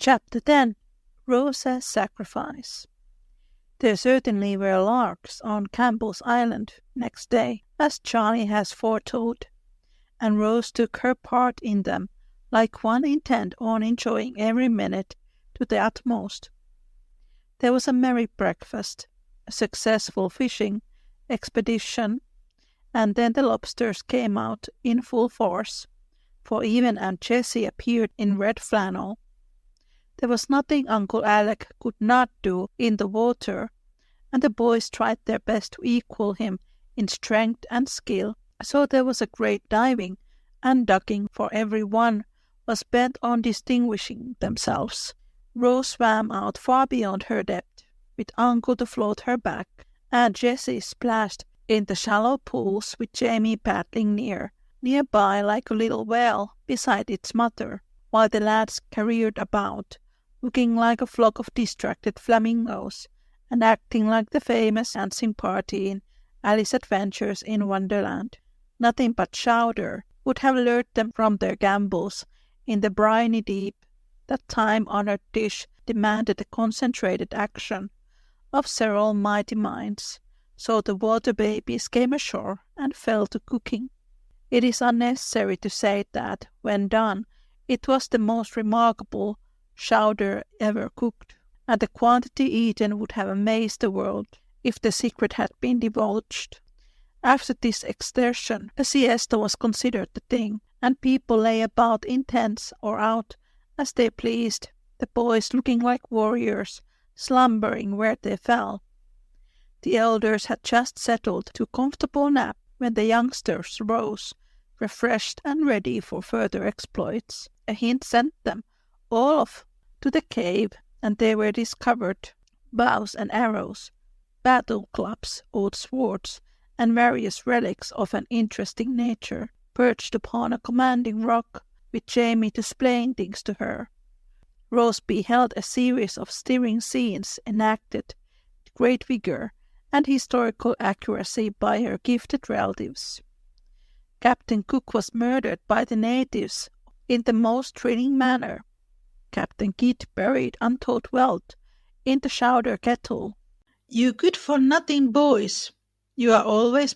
Chapter 10. Rosa's Sacrifice. There certainly were larks on Campbell's Island next day, as Charlie has foretold, and Rose took her part in them like one intent on enjoying every minute to the utmost. There was a merry breakfast, a successful fishing expedition, and then the lobsters came out in full force, for even Aunt Jessie appeared in red flannel. There was nothing Uncle Alec could not do in the water, and the boys tried their best to equal him in strength and skill, so there was a great diving and ducking, for every one was bent on distinguishing themselves. Rose swam out far beyond her depth, with Uncle to float her back, and Jessie splashed in the shallow pools with Jamie paddling nearby like a little whale beside its mother, while the lads careered about, looking like a flock of distracted flamingos, and acting like the famous dancing party in Alice's Adventures in Wonderland. Nothing but Chowder would have lured them from their gambols in the briny deep. That time-honored dish demanded the concentrated action of several mighty minds, so the water babies came ashore and fell to cooking. It is unnecessary to say that, when done, it was the most remarkable chowder ever cooked, and the quantity eaten would have amazed the world if the secret had been divulged. After this exertion, a siesta was considered the thing, and people lay about in tents or out as they pleased, the boys looking like warriors, slumbering where they fell. The elders had just settled to a comfortable nap when the youngsters rose, refreshed and ready for further exploits. A hint sent them all off to the cave, and they were discovered bows and arrows, battle clubs, old swords, and various relics of an interesting nature, perched upon a commanding rock, with Jamie to explain things to her. Rose beheld a series of stirring scenes enacted with great vigour and historical accuracy by her gifted relatives. Captain Cook was murdered by the natives in the most thrilling manner. Captain Kidd buried untold wealth in the chowder kettle. "You good-for-nothing boys, you are always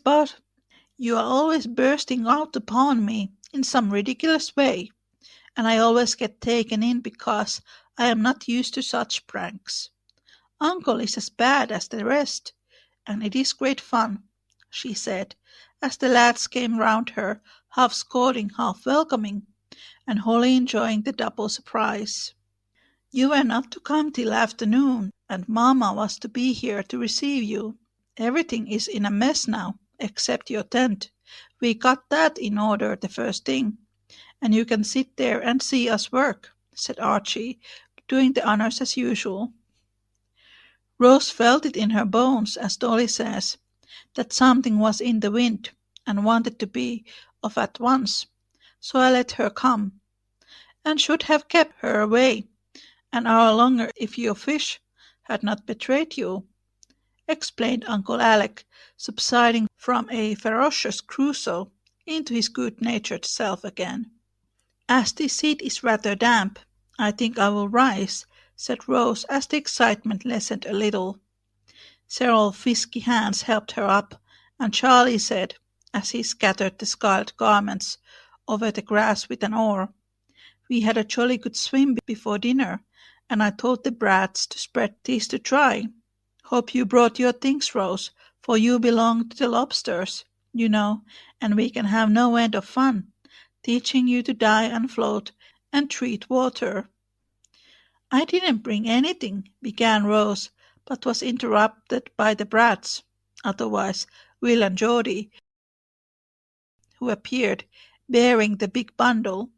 bursting out upon me in some ridiculous way, and I always get taken in because I am not used to such pranks. Uncle is as bad as the rest, and it is great fun," she said, as the lads came round her, half scolding, half welcoming, and wholly enjoying the double surprise. "You were not to come till afternoon, and Mamma was to be here to receive you. Everything is in a mess now, except your tent. We got that in order the first thing, and you can sit there and see us work," said Archie, doing the honours as usual. Rose felt it in her bones, as Dolly says, that something was in the wind, and wanted to be off at once, so I let her come, and should have kept her away an hour longer if your fish had not betrayed you, explained Uncle Alec, subsiding from a ferocious Crusoe into his good-natured self again. "As this seat is rather damp, I think I will rise," said Rose as the excitement lessened a little. Several frisky hands helped her up, and Charlie said, as he scattered the scarlet garments over the grass with an oar, "We had a jolly good swim before dinner, and I told the brats to spread these to dry. Hope you brought your things, Rose, for you belong to the lobsters, you know, and we can have no end of fun, teaching you to dive and float and treat water." "I didn't bring anything," began Rose, but was interrupted by the brats, otherwise Will and Geordie, who appeared, bearing the big bundle,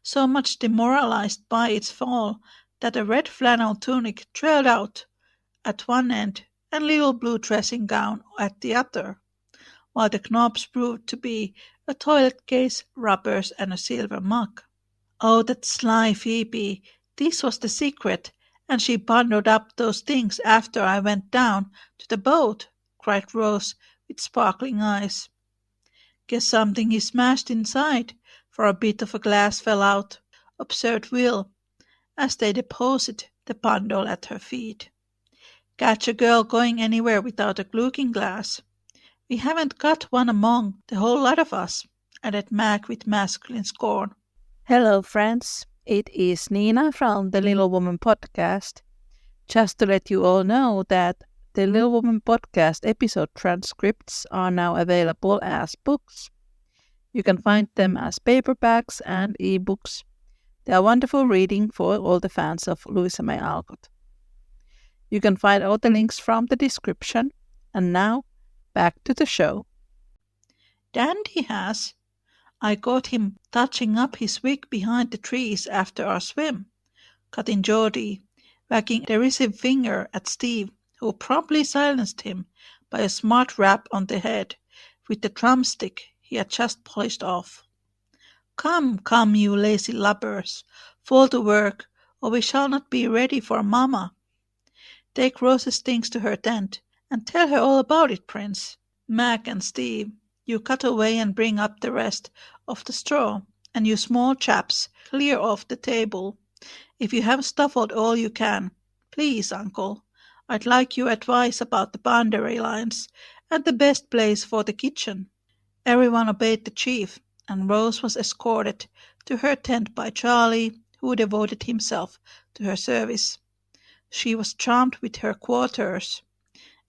so much demoralized by its fall that a red flannel tunic trailed out at one end and little blue dressing gown at the other, while the knobs proved to be a toilet case, rubbers, and a silver mug. "Oh, that sly Phoebe! This was the secret, and she bundled up those things after I went down to the boat," cried Rose with sparkling eyes. "Guess something is smashed inside, for a bit of a glass fell out," observed Will, as they deposited the bundle at her feet. "Catch a girl going anywhere without a looking-glass. We haven't got one among the whole lot of us," added Mag with masculine scorn. Hello, friends. It is Niina from the Little Woman podcast. Just to let you all know that the Little Woman podcast episode transcripts are now available as books. You can find them as paperbacks and ebooks. They are wonderful reading for all the fans of Louisa May Alcott. You can find all the links from the description. And now, back to the show. "Dandy has. I caught him touching up his wig behind the trees after our swim," cut in Geordie, wagging a derisive finger at Steve, who promptly silenced him by a smart rap on the head with the drumstick he had just polished off. "Come, come, you lazy lubbers, fall to work, or we shall not be ready for mamma. Take Rose's things to her tent, and tell her all about it, Prince. Mac and Steve, you cut away and bring up the rest of the straw, and you small chaps, clear off the table. If you have stuffled all you can, please, uncle, I'd like your advice about the boundary lines and the best place for the kitchen." Everyone obeyed the chief, and Rose was escorted to her tent by Charlie, who devoted himself to her service. She was charmed with her quarters,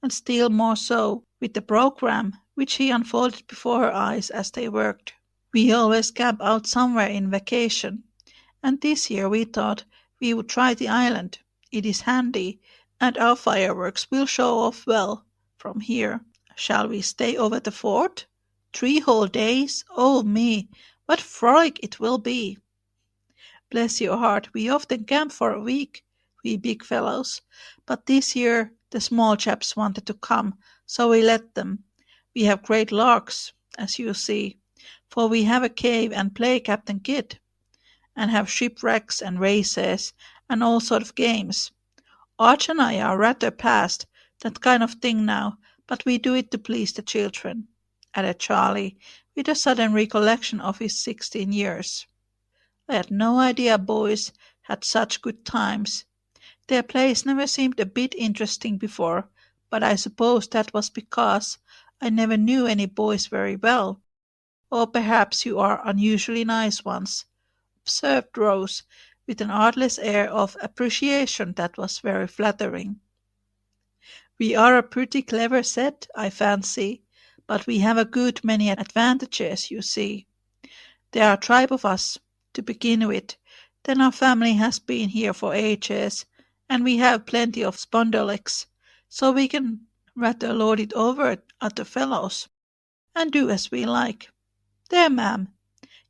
and still more so with the program which he unfolded before her eyes as they worked. "We always camp out somewhere in vacation, and this year we thought we would try the island. It is handy, and our fireworks will show off well from here. Shall we stay over the fort? 3 whole days? Oh me, what frolic it will be!" "Bless your heart, we often camp for a week, we big fellows, but this year the small chaps wanted to come, so we let them. We have great larks, as you see, for we have a cave and play Captain Kidd, and have shipwrecks and races and all sort of games. Arch and I are rather past that kind of thing now, but we do it to please the children," added Charlie, with a sudden recollection of his 16 years. "I had no idea boys had such good times. Their plays never seemed a bit interesting before, but I suppose that was because I never knew any boys very well. Or perhaps you are unusually nice ones," observed Rose, with an artless air of appreciation that was very flattering. "We are a pretty clever set, I fancy, but we have a good many advantages, you see. There are a tribe of us, to begin with, then our family has been here for ages, and we have plenty of spondolex, so we can rather lord it over at other fellows, and do as we like. There, ma'am,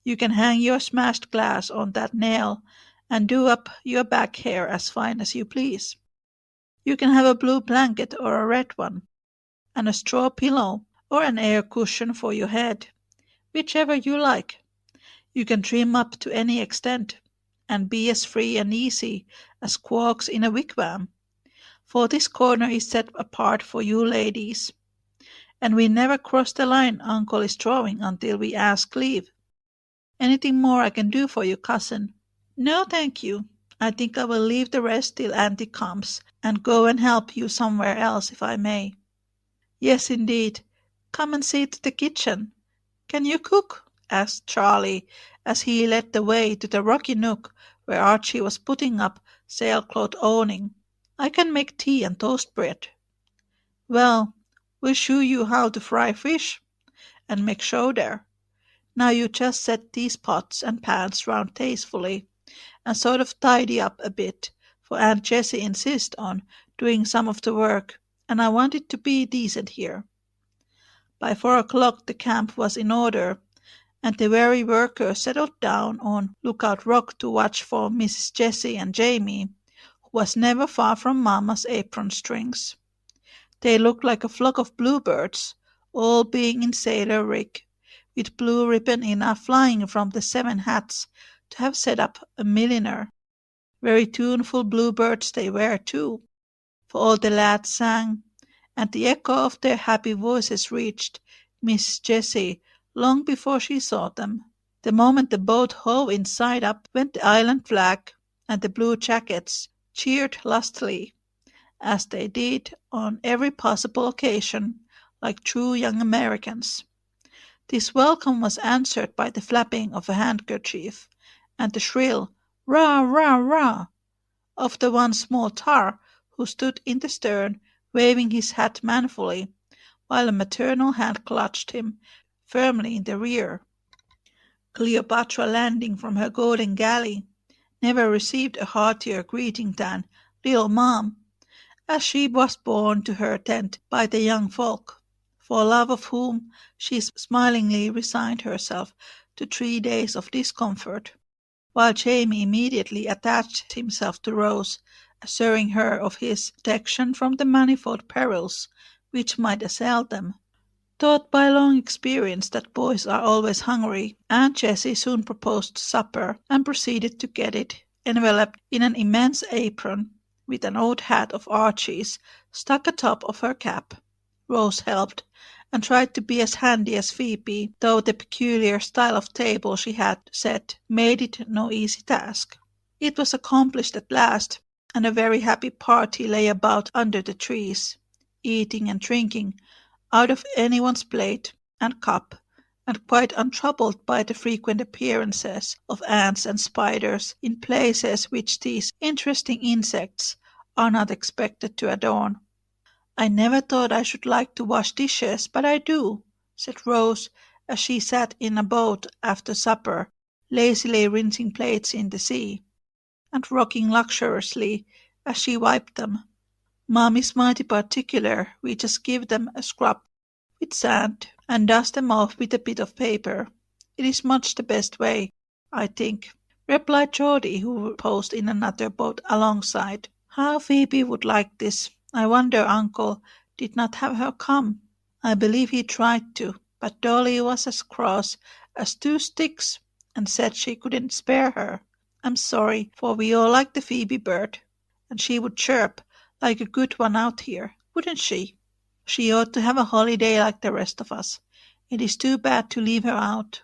you can hang your smashed glass on that nail, and do up your back hair as fine as you please. You can have a blue blanket or a red one, and a straw pillow or an air cushion for your head, whichever you like. You can trim up to any extent, and be as free and easy as squawks in a wigwam, for this corner is set apart for you ladies, and we never cross the line uncle is drawing until we ask leave. Anything more I can do for you, cousin?" "No, thank you. I think I will leave the rest till auntie comes, and go and help you somewhere else if I may." "Yes, indeed. Come and see to the kitchen. Can you cook?" asked Charlie, as he led the way to the rocky nook where Archie was putting up sailcloth awning. "I can make tea and toast bread." "Well, we'll show you how to fry fish, and make show there. Now you just set these pots and pans round tastefully, and sort of tidy up a bit, for Aunt Jessie insists on doing some of the work, and I want it to be decent here." By 4 o'clock the camp was in order, and the weary workers settled down on Lookout Rock to watch for Mrs. Jessie and Jamie, who was never far from Mamma's apron strings. They looked like a flock of bluebirds, all being in sailor rig, with blue ribbon enough flying from the 7 hats to have set up a milliner. Very tuneful bluebirds they were too, for all the lads sang, and the echo of their happy voices reached Miss Jessie long before she saw them. The moment the boat hove in sight up went the island flag, and the blue jackets cheered lustily, as they did on every possible occasion, like true young Americans. This welcome was answered by the flapping of a handkerchief, and the shrill "rah, rah, rah" of the one small tar who stood in the stern, waving his hat manfully, while a maternal hand clutched him firmly in the rear. Cleopatra, landing from her golden galley, never received a heartier greeting than "Little Mom," as she was borne to her tent by the young folk, for love of whom she smilingly resigned herself to 3 days of discomfort, while Jamie immediately attached himself to Rose, assuring her of his protection from the manifold perils which might assail them. Taught by long experience that boys are always hungry, Aunt Jessie soon proposed supper, and proceeded to get it, enveloped in an immense apron, with an old hat of Archie's stuck atop of her cap. Rose helped, and tried to be as handy as Phoebe, though the peculiar style of table she had to set made it no easy task. It was accomplished at last, and a very happy party lay about under the trees, eating and drinking out of anyone's plate and cup, and quite untroubled by the frequent appearances of ants and spiders in places which these interesting insects are not expected to adorn. "I never thought I should like to wash dishes, but I do," said Rose, as she sat in a boat after supper, lazily rinsing plates in the sea, and rocking luxuriously as she wiped them. "Mom is mighty particular. We just give them a scrub with sand, and dust them off with a bit of paper. It is much the best way, I think," replied Geordie, who posed in another boat alongside. "How Phoebe would like this. I wonder Uncle did not have her come. I believe he tried to, but Dolly was as cross as 2 sticks, and said she couldn't spare her. I'm sorry, for we all like the Phoebe bird, and she would chirp like a good one out here, wouldn't she? She ought to have a holiday like the rest of us. It is too bad to leave her out."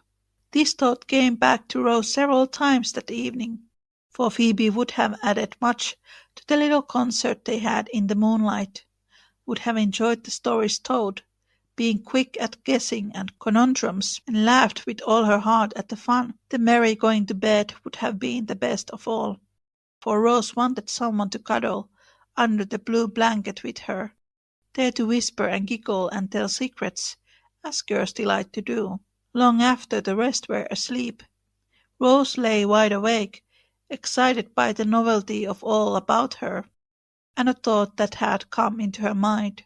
This thought came back to Rose several times that evening, for Phoebe would have added much to the little concert they had in the moonlight, would have enjoyed the stories told, being quick at guessing and conundrums, and laughed with all her heart at the fun. The merry going to bed would have been the best of all, for Rose wanted someone to cuddle under the blue blanket with her, there to whisper and giggle and tell secrets, as girls delight to do, long after the rest were asleep. Rose lay wide awake, excited by the novelty of all about her, and a thought that had come into her mind.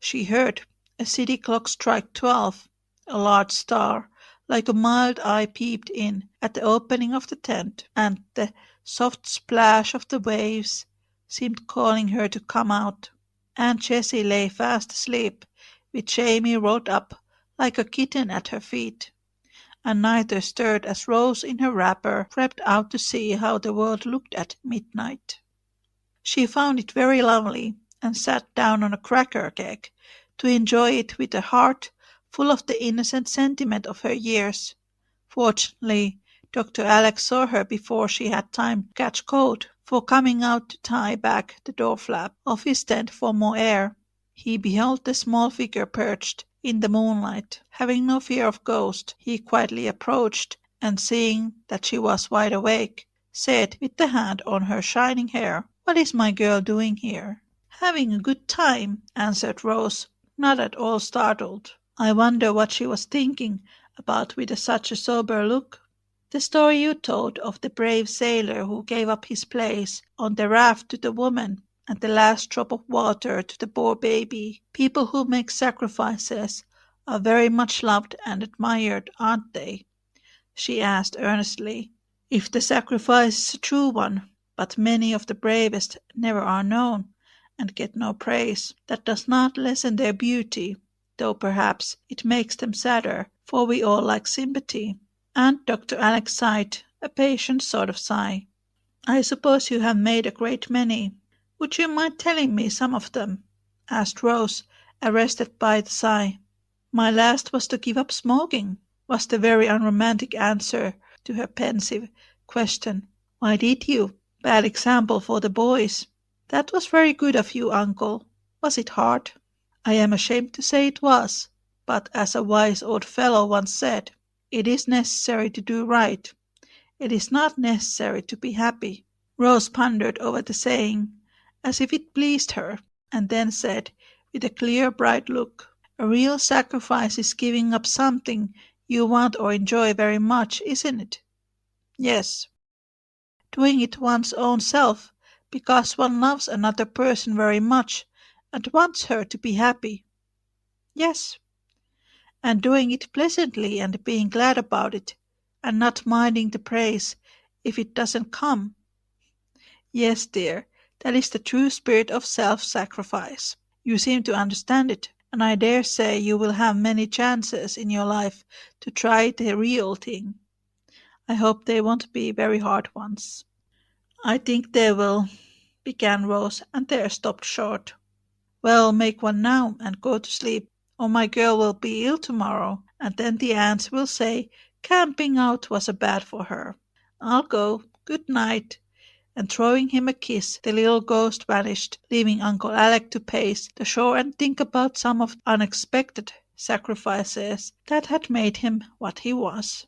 She heard a city clock strike 12. A large star, like a mild eye, peeped in at the opening of the tent, and the soft splash of the waves seemed calling her to come out. Aunt Jessie lay fast asleep, with Jamie rolled up like a kitten at her feet, and neither stirred as Rose in her wrapper crept out to see how the world looked at midnight. She found it very lovely, and sat down on a cracker keg to enjoy it with a heart full of the innocent sentiment of her years. Fortunately, Dr. Alex saw her before she had time to catch cold, for coming out to tie back the door flap of his tent for more air, he beheld the small figure perched in the moonlight. Having no fear of ghosts, he quietly approached, and seeing that she was wide awake, said with the hand on her shining hair, "What is my girl doing here?" "Having a good time," answered Rose, not at all startled. "I wonder what she was thinking about with such a sober look." "The story you told of the brave sailor who gave up his place on the raft to the woman, and the last drop of water to the poor baby. People who make sacrifices are very much loved and admired, aren't they?" she asked earnestly. "If the sacrifice is a true one, but many of the bravest never are known, and get no praise. That does not lessen their beauty, though perhaps it makes them sadder, for we all like sympathy." And Dr. Alex sighed, a patient sort of sigh. "I suppose you have made a great many. Would you mind telling me some of them?" asked Rose, arrested by the sigh. "My last was to give up smoking," was the very unromantic answer to her pensive question. "Why did you?" Bad example for the boys. That was very good of you, uncle. Was it hard? I am ashamed to say it was, but as a wise old fellow once said, it is necessary to do right. It is not necessary to be happy. Rose pondered over the saying, as if it pleased her, and then said, with a clear, bright look, "A real sacrifice is giving up something you want or enjoy very much, isn't it?" "Yes." "Doing it one's own self, because one loves another person very much, and wants her to be happy." "Yes." "And doing it pleasantly and being glad about it, and not minding the praise if it doesn't come." "Yes, dear, that is the true spirit of self-sacrifice. You seem to understand it, and I dare say you will have many chances in your life to try the real thing. I hope they won't be very hard ones." "I think they will," began Rose, and there stopped short. "Well, make one now and go to sleep, or my girl will be ill tomorrow, and then the aunts will say camping out was bad for her. I'll go. Good night." And throwing him a kiss, the little ghost vanished, leaving Uncle Alec to pace the shore and think about some of the unexpected sacrifices that had made him what he was.